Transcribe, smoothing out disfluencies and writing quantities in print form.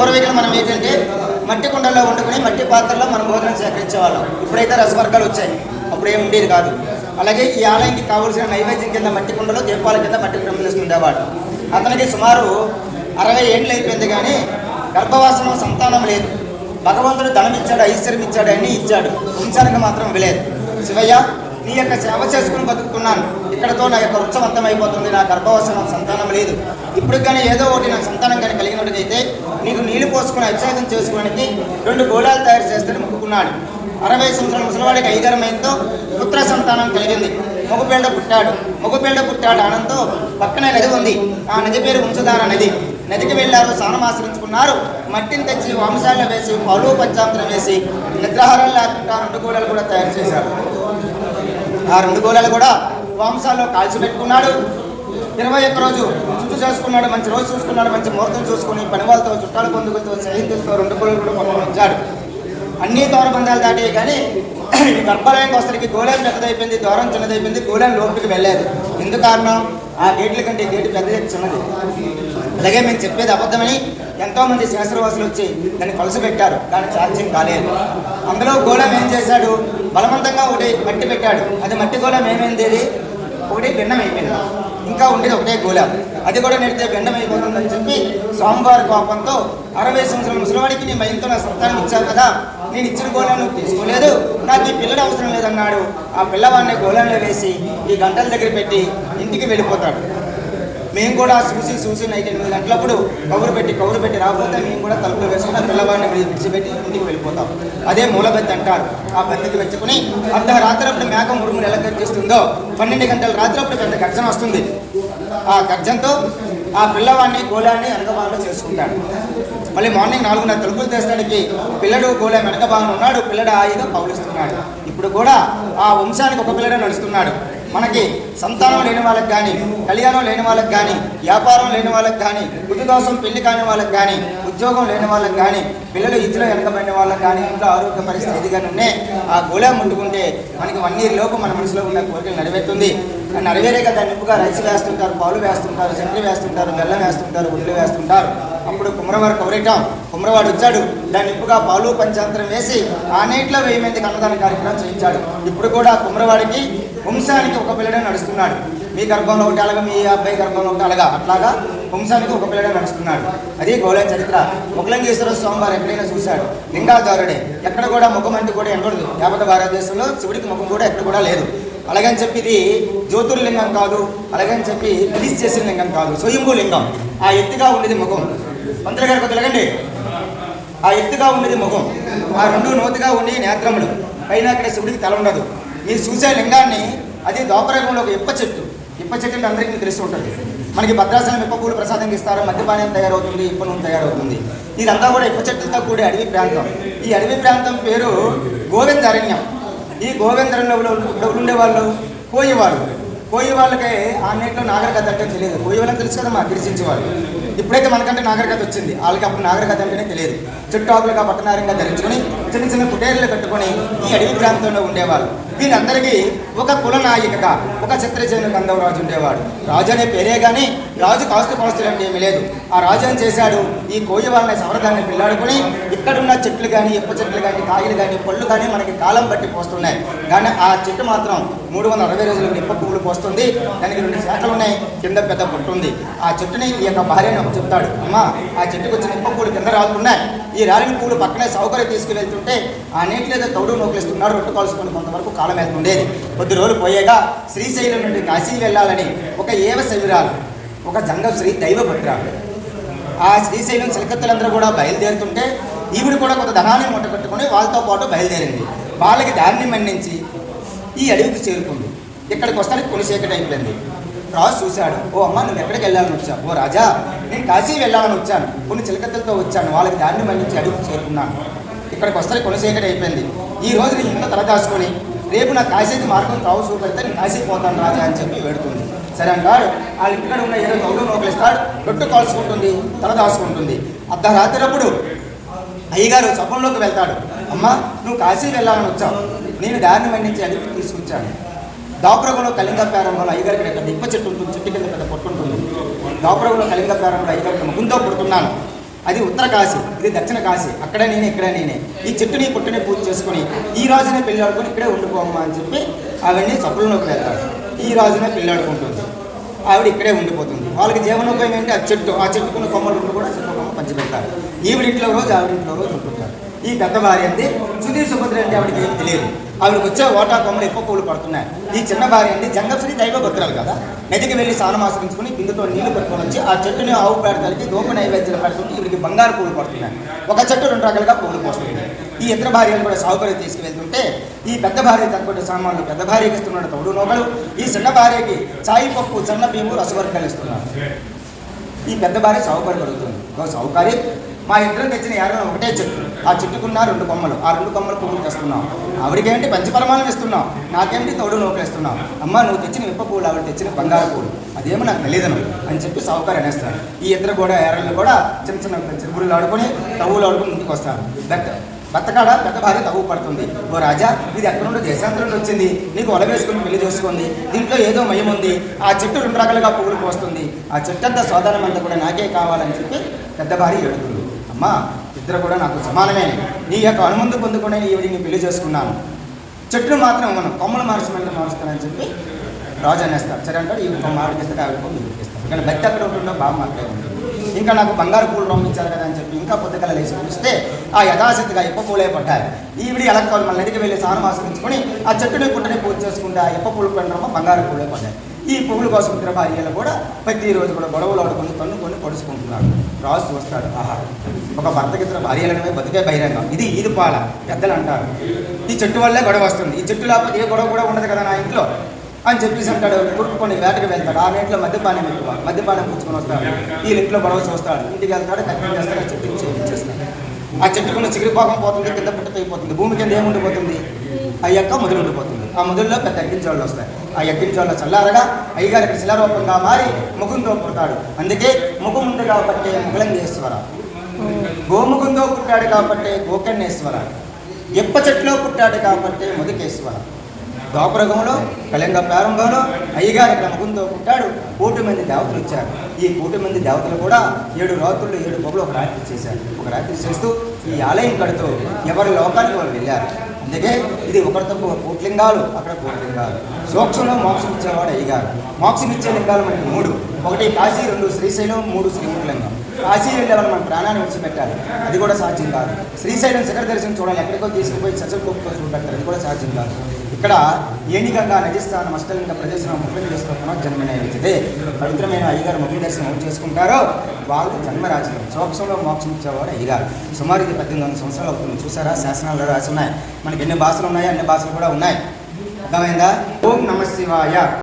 పూర్వీకులు మనం ఏంటంటే మట్టి కుండల్లో వండుకుని మట్టి పాత్రలో మనం భోజనం సేకరించేవాళ్ళం. ఇప్పుడైతే రసవర్గాలు వచ్చాయి, అప్పుడేం ఉండేది కాదు. అలాగే ఈ ఆలయానికి కావలసిన నైవేద్యం కింద మట్టి కుండలో దీపాల కింద మట్టి ప్రమిదిస్తుండేవాడు. అతనికి సుమారు 60 ఏళ్ళు అయిపోయింది, కానీ గర్భవాసనం సంతానం లేదు. భగవంతుడు ధనం ఇచ్చాడు, ఐశ్వర్యం ఇచ్చాడు, అన్నీ ఇచ్చాడు, వంశానికి మాత్రం ఇవ్వలేదు. శివయ్య, నీ యొక్క సేవ చేసుకుని బతుకుతున్నాను, ఇక్కడతో నా యొక్క వృక్షవంతం అయిపోతుంది, నా గర్భవాసనం సంతానం లేదు. ఇప్పుడు కానీ ఏదో ఒకటి నాకు సంతానం కానీ కలిగినట్టుగైతే నీకు నీళ్లు పోసుకుని అభిషేకం చేసుకోవడానికి 2 గోళాలు తయారు చేస్తానని మొక్కుకున్నాడు. 60 సంవత్సరాల ముసలివాడికి 5 మైంతో పుత్ర సంతానం కలిగింది. మగపిల్ల పుట్టాడు ఆనంతో పక్కనే నది ఉంది. ఆ నది పేరు వంశధార నది. నదికి వెళ్ళారు, స్నానం ఆశ్రయించుకున్నారు. మట్టిని తెచ్చి వంశాలను వేసి పాలు పంచామృతం వేసి నిద్రాహారాలు లేకుండా 2 గోళాలు కూడా తయారు చేశారు. ఆ 2 గోళాలు కూడా వంశాల్లో కాల్చి పెట్టుకున్నాడు. 21 రోజు శుద్ధి చేసుకున్నాడు, మంచి రోజు చూసుకున్నాడు, మంచి ముహూర్తం చూసుకుని పని వాళ్ళతో చుట్టాలు పొందుకుతో స్నేహితులతో 2 గోళాలు కూడా పంపించాడు. అన్ని దూరబంధాలు దాటి, కానీ ఈ గర్భాలయంకి వస్తడానికి గోళం పెద్దదైపోయింది, దూరం చిన్నదైపోయింది, గోళం లోపలికి వెళ్ళలేదు. ఎందుకు కారణం? ఆ గేట్ల కంటే గేటు పెద్దది చిన్నది. అలాగే మేము చెప్పేది అబద్ధమని ఎంతోమంది శాస్త్రవాసులు వచ్చి దాన్ని కొలసి పెట్టారు, దాన్ని సాధ్యం కాలేదు. అందులో గోళం ఏం చేశాడు? బలవంతంగా ఒకటి మట్టి పెట్టాడు. అది మట్టి గోళం ఏమైంది? ఒకటి భిన్నం అయిపోయింది. ఇంకా ఉండేది ఒకటే గోళం, అది కూడా నెడితే భిన్నం అయిపోతుందని చెప్పి స్వామివారి కోపంతో 60 సంవత్సరాల ముసలివాడికి నీ మైంతో నా సంతానం ఇచ్చావు కదా, నేను ఇచ్చిన గోళాన్ని తీసుకోలేదు, నాకు ఈ పిల్లడు అవసరం లేదన్నాడు. ఆ పిల్లవాడిని గోళంలో వేసి ఈ గంటల దగ్గర పెట్టి ఇంటికి వెళ్ళిపోతాడు. మేము కూడా చూసి నైట్ 8 గంటలప్పుడు కౌరు పెట్టి రాకపోతే మేము కూడా తలుపులు వేసుకుని ఆ పిల్లవాడిని విడిచిపెట్టి ఇంటికి వెళ్ళిపోతాం. అదే మూలబెత్తి అంటారు. ఆ బెత్తకి వెచ్చుకుని అర్ధరాత్రప్పుడు మేక మురుగులు ఎలా గర్జిస్తుందో 12 గంటల రాత్రప్పుడు పెద్ద గర్జన వస్తుంది. ఆ గర్జనతో ఆ పిల్లవాడిని గోళాన్ని వెనక భాగంలో చేసుకుంటాడు. మళ్ళీ మార్నింగ్ 4:30 తలుపులు తెస్తానికి పిల్లడు గోళం వెనక భాగంలో ఉన్నాడు. పిల్లడు హాయిగా పౌలిస్తున్నాడు. ఇప్పుడు కూడా ఆ వంశానికి ఒక పిల్లడే నడుస్తున్నాడు. మనకి సంతానం లేని వాళ్ళకి కానీ, కళ్యాణం లేని వాళ్ళకి కానీ, వ్యాపారం లేని వాళ్ళకి కానీ, బుద్ధిదోషం పెళ్లి కాని వాళ్ళకి కానీ, ఉద్యోగం లేని వాళ్ళకి కానీ, పిల్లలు ఇద్దరు వెనకబడిన వాళ్ళకి కానీ, ఇంట్లో ఆరోగ్య పరిస్థితి ఎదిగానే ఉన్నాయి. ఆ గోళం ముట్టుకుంటే మనకి 1 year లోపు మన మనసులో ఉన్న కోరికలు నెరవేరుతుంది. నెరవేరేక దాన్ని నింపుగా రైస్ వేస్తుంటారు, పాలు వేస్తుంటారు, చక్కెర వేస్తుంటారు, బెల్లం వేస్తుంటారు, ఉల్లి వేస్తుంటారు. అప్పుడు కుమ్మరవాడు కౌరేటాం, కుమ్మరవాడు వచ్చాడు, దాన్ని నింపుగా పాలు పంచాంతరం వేసి ఆ నీటిలో 1000 మందికి అన్నదాన కార్యక్రమం చేయించాడు. ఇప్పుడు కూడా కుమ్మరవాడికి వంశానికి ఒక పిల్లడే నడుస్తున్నాడు. మీ గర్భంలో ఒకటి అలాగా, మీ అబ్బాయి గర్భంలో ఒకటి అలాగా, అట్లాగా వంశానికి ఒక పిల్లడే నడుస్తున్నాడు. అది గోళం చరిత్ర. ముఖలింగేశ్వర స్వామివారు ఎక్కడైనా చూశాడు, లింగాధారుడే. ఎక్కడ కూడా ముఖం అంటే కూడా ఎండదు. యావత్ భారతదేశంలో శివుడికి ముఖం కూడా ఎక్కడ కూడా లేదు. అలాగని చెప్పి ఇది జ్యోతిర్లింగం కాదు, అలాగని చెప్పి రిలీజ్ చేసిన లింగం కాదు, స్వయంభూ లింగం. ఆ ఎత్తుగా ఉండేది ముఖం. మంత్రి గారికి కొద్దిలాగండి. ఆ ఎత్తుగా ఉండేది ముఖం, ఆ 2 నోతిగా ఉండి నేత్రములు, పైన అక్కడ శివుడికి తల ఉండదు. మీరు చూసే లింగాన్ని అది ద్వాపరయుగంలో ఒక ఇప్ప చెట్టు అంటే అందరికీ తెలిసి ఉంటుంది. మనకి భద్రాచలం ఇప్ప పూలు ప్రసాదంగా ఇస్తారు, మద్యపానం తయారవుతుంది, ఇప్ప నూనె తయారవుతుంది. ఇదంతా కూడా ఇప్ప చెట్టుతో కూడే అడవి ప్రాంతం. ఈ అడవి ప్రాంతం పేరు గోవిందరణ్యం. ఈ గోవిందరణ్యంలో ఉండేవాళ్ళు కోయి వాళ్ళకి ఆ నీటిలో నాగరికత అంటే తెలియదు. కోయి వాళ్ళకి తెలుసు కదా, మా గిరిచించేవాళ్ళు. ఇప్పుడైతే మనకంటే నాగరికత వచ్చింది, వాళ్ళకి అప్పుడు నాగరికత అంటేనే తెలియదు. చుట్టాకులుగా పట్టనారంగా ధరించుకొని చిన్న కుటీరాలు కట్టుకొని ఈ అడవి ప్రాంతంలో ఉండేవాళ్ళు. వీళ్ళందరికీ ఒక కులనాయికగా ఒక చిత్రసేన గంధవరాజు ఉండేవాడు. రాజు అనే పేరే కానీ రాజు కాస్తుపాస్తులు అంటే ఏమీ లేదు. ఆ రాజు ఏం చేశాడు? ఈ కోయి వాళ్ళని సమర్థాన్ని పిల్లాడుకొని ఇక్కడున్న చెట్లు కానీ, ఇప్ప చెట్లు కానీ, కాయలు కానీ, పళ్ళు కానీ మనకి కాలం బట్టి పోస్తున్నాయి. కానీ ఆ చెట్టు మాత్రం 360 రోజులకు ఇప్ప పువ్వులు పోస్తుంది. దానికి 2 శాఖలు ఉన్నాయి, కింద పెద్ద పొట్టు ఉంది. ఆ చెట్టుని ఈ యొక్క భార్యను చెప్తాడు, అమ్మా ఆ చెట్టుకు వచ్చిన ఇప్ప పువ్వులు కింద రాలుతున్నాయి, ఈ రాలిన పువ్వులు పక్కనే సౌకర్యం తీసుకువెళ్తుంటే ఆ నీటిలో ఏదో తౌడు నోకిలిస్తున్నాడు, రొట్టు కాల్చుకుని కొంతవరకు కాలం వెళ్తుండేది. కొద్ది రోజులు పోయేగా శ్రీశైలం నుండి కాశీ వెళ్ళాలని ఒక ఏవ శిబిరాలు, ఒక జంగశ్రీ దైవభద్రాలు ఆ శ్రీశైలం చిలకత్తులందరూ కూడా బయలుదేరుతుంటే ఈవిడ కూడా కొంత ధనాన్ని మూటగట్టుకుని వాళ్ళతో పాటు బయలుదేరింది. వాళ్ళకి దారిని మన్నించి ఈ అడవికి చేరుకుంది. ఇక్కడికి వస్తానికి కొన్ని చీకటి అయిపోయింది. రాజు చూశాడు, ఓ అమ్మ నువ్వు ఎక్కడికి వెళ్ళాలని వచ్చావు? ఓ రాజా నేను కాశీ వెళ్ళాలని వచ్చాను, కొన్ని చిలకత్తలతో వచ్చాను, వాళ్ళకి దారిని మన్నించి అడవికి చేరుకున్నాను. ఇక్కడికి వస్తానికి కొన్ని చీకటి అయిపోయింది. ఈ రోజు నేను ఇంట్లో తల దాచుకొని రేపు నా కాశీకి మార్గం తావు చూపెడితే నేను కాశీ పోతాను రాజా అని చెప్పి వేడుతుంది. సరే అంటాడు. వాళ్ళ ఇక్కడ ఉన్న ఏదో తౌడు నోకలిస్తాడు, రొట్టు కాల్చుకుంటుంది, తల దాచుకుంటుంది. అర్ధరాత్రిప్పుడు అయ్యగారు సభంలోకి వెళ్తాడు. అమ్మ నువ్వు కాశీ వెళ్ళాలని వచ్చావు, నేను దారిని మన్నించి అడిగి తీసుకొచ్చాను. దాపురగులో కళింగ ప్రారంభంలో అయ్యగారికి ఇప్ప చెట్టు ఉంటుంది, చెట్టు కింద పెద్ద పొట్టుంటుంది. దాపురగులో కళింగ ప్రారంభంలో అయ్యగారికి ముఖంతో పుడుతున్నాను. అది ఉత్తర కాశీ, ఇది దక్షిణ కాశీ. అక్కడ నేనే, ఇక్కడ నేనే. ఈ చెట్టుని పుట్టుని పూజ చేసుకుని ఈ రాజునే పెళ్ళాడుకొని ఇక్కడే ఉండిపోమ్మా అని చెప్పి అవన్నీ సభలోకి వెళ్తాడు. ఈ రాజునే పెళ్ళాడుకుంటుంది, ఆవిడ ఇక్కడే ఉండిపోతుంది. వాళ్ళకి జీవనోపాయం ఏంటి? ఆ చెట్టుకున్న కొమ్మలు కూడా చెట్టు కొమ్మ పంచిపెడతారు. ఈవిడింట్లో రోజు ఆవిడింట్లో రోజు ఉంటుంటారు. ఈ పెద్ద భార్య అంది సుధీర్ సుభద్ర అంటే ఆవిడకి ఏం తెలియదు. ఆవిడకి వచ్చే ఓటా కొమ్మలు ఎక్కువ పూలు పడుతున్నాయి. ఈ చిన్న భార్య అంది జంగశ్రీ దైవ భద్రాలు కదా, నదికి వెళ్ళి స్నానం ఆశ్రయించుకుని బిందుతో నీళ్లు పెట్టుకొని వచ్చి ఆ చెట్టుని ఆవు పెడతానికి దూప నైవేద్యాలు పెడుతుంటే ఈవిడికి బంగారు పూలు పడుతున్నాయి. ఒక చెట్టు 2 రకాలుగా పూలు పోస్తుంది. ఈ ఇద్దరు భార్యలు కూడా సాగుపడి తీసుకువెళ్తుంటే ఈ పెద్ద భార్య తక్కువ సామాన్లు పెద్ద భార్యకి ఇస్తున్నాడు తౌడు నోకలు, ఈ చిన్న భార్యకి చాయి పప్పు, చిన్న బియ్యము, రసవర్గాలు ఇస్తున్నాడు. ఈ పెద్ద భార్య సాగుపడి కడుగుతుంది. సాగుకారి మా ఇద్దరం తెచ్చిన ఏడవడం ఒకటే చెట్టు, ఆ చెట్టుకున్న 2 కొమ్మలు, ఆ 2 కొమ్మలు పువ్వులు తెస్తున్నాం. ఆవిడకేంటి పంచపరమాలను ఇస్తున్నాం, నాకేంటి తౌడు నోకలు ఇస్తున్నాం. అమ్మ నువ్వు తెచ్చిన విప్ప పూలు, ఆవిడ తెచ్చిన బంగారు పూలు, అదేమో నాకు తెలియదను అని చెప్పి సావుకారు అనేస్తారు. ఈ ఇద్దరు కూడా ఏరళ్ళు కూడా చిన్న చిన్న చిరుబురులు ఆడుకొని తవ్వులు ఆడుకుని ఇంటికి వస్తారు. బత్తకాడ పెద్ద భార్య తవ్వు పడుతుంది. ఓ రాజా, ఇది ఎక్కడ నుండి దేశాంతరం నుండి వచ్చింది, నీకు ఒల వేసుకుని పెళ్లి చేసుకుంది, దీంట్లో ఏదో మయం ఉంది, ఆ చెట్టు 2 రకాలుగా పువ్వులు పోస్తుంది, ఆ చెట్టు అంతా సోదరం అంతా కూడా నాకే కావాలని చెప్పి పెద్ద భార్య ఏడుతుంది. అమ్మా ఇద్దరు కూడా నాకు సమానమే, నీ యొక్క అనుమందు పొందుకునే ఈవిడిని పెళ్లి చేసుకున్నాను, చెట్లు మాత్రం మనం కొమ్మలు మారుస్తానని చెప్పి రాజు అనేస్తారు. సరే అంటాడు, ఈ కొమ్మ ఆవిడకిస్తాడు, ఆవిడ కొమ్మ ఇస్తాడు. కానీ బతి అక్కడ ఉంటుందో బాగా మాట్లాడే ఉంటుంది. ఇంకా నాకు బంగారు పూలు పంపించారు కదా అని చెప్పి ఇంకా పొద్దుకల లేచి చూస్తే ఆ యథాశక్తిగా ఎప్ప పూలే పడ్డాయి. ఈవిడి ఎలా కావాలి మళ్ళీ నదికి వెళ్ళి స్నానం ఆశ్రయించుకొని ఆ చెట్టుని పుట్టని పూజ చేసుకుంటే ఆ ఎప్ప పూలు పండడమో బంగారు పూలే పడ్డాయి. ఈ పువ్వుల కోసం ఇద్దరు భార్యలు కూడా ప్రతిరోజు కూడా గొడవలు ఆడుకొని కొన్ని పొడుచుకుంటున్నాడు. రాజు చూస్తాడు, ఆహా ఒక భర్తకి ఇద్దరు భార్యలనే బతికే బహిరంగం, ఇది ఈదుపాల పెద్దలు అంటారు. ఈ చెట్టు వల్లే గొడవ వస్తుంది, ఈ చెట్టు లేకపోతే ఏ గొడవ కూడా ఉండదు కదా నా ఇంట్లో అని చెప్పేసి అంటాడు. కొడుకుని వేటకి వెళ్తాడు. ఆ నేట్లో మద్యపానం ఎక్కువ, మద్యపానం పుచ్చుకొని వస్తాడు. ఈ ఇంట్లో గొడవ చూస్తాడు, ఇంటికి వెళ్తాడు, కట్టింగ్ చేస్తాడు, ఆ చెట్టుని చేయించేస్తాడు. ఆ చెట్టుకున్న చిగురుపాకం పోతుంది, కింద పుట్టక అయిపోతుంది, భూమి కింద ఏముండిపోతుంది, ఆ యొక్క మొదలు ఉండిపోతుంది. ఆ మొదల్లో పెద్ద ఎక్కించోళ్ళు వస్తాయి. ఆ ఎక్కించోళ్ళ చల్లారగా అయ్యగారికి శిలారూపంగా మారి ముఖంతో పుడతాడు. అందుకే ముఖముండు కాబట్టి ముగలంగేశ్వర, గోముఖంతో పుట్టాడు కాబట్టి గోకర్ణేశ్వర, ఎప్ప చెట్లో పుట్టాడు కాబట్టి ముదుకేశ్వర. ద్వాపరగంలో కళింగ ప్రారంభంలో అయ్యగారి ముఖంతో పుట్టాడు. 1,000,000 మంది దేవతలు వచ్చారు. ఈ 1,000,000 మంది దేవతలు కూడా 7 రాత్రులు 7 పగులు ఒక రాత్రి చేశారు. ఒక రాత్రి చేస్తూ ఈ ఆలయం కడుతూ ఎవరి లోకానికి వాళ్ళు వెళ్ళారు. అందుకే ఇది ఒకరితో 1,000,000 లింగాలు, అక్కడ 1,000,000 లింగాలు. సూక్ష్మంలో మోక్షం ఇచ్చేవాడు అయ్యగారు. మోక్షం ఇచ్చే లింగాలు మనకి 3, 1 కాశీ, 2 శ్రీశైలం, 3 శ్రీముఖలింగం. కాశీ వెళ్ళే వాళ్ళు మన ప్రాణాన్ని విడిచిపెట్టాలి, అది కూడా సాధ్యం కాదు. శ్రీశైలం శిఖర దర్శనం చూడాలి, ఎక్కడికో తీసుకుపోయి సచలకొప్పుతో చూపెట్టాలి, అది కూడా సాధ్యం కాదు. ఇక్కడ ఏనిగంగా నదిస్థానం అష్టలింగ ప్రదేశం ముఖ్యం చేసుకుంటున్నాం. జన్మనైతే పవిత్రమైన అయ్యగారు ముఖ్య దర్శనం చేసుకుంటారో వాళ్ళు జన్మరాజులు. సోక్షంలో మోక్షం ఇచ్చేవాడు అయ్యగారు. సుమారు ఇది 1800 సంవత్సరాలు అవుతుంది. చూసారా, శాసనాల్లో రాసి ఉన్నాయి. మనకి ఎన్ని భాషలు ఉన్నాయో అన్ని భాషలు కూడా ఉన్నాయి. అర్థమైందా? ఓం నమ శివాయ.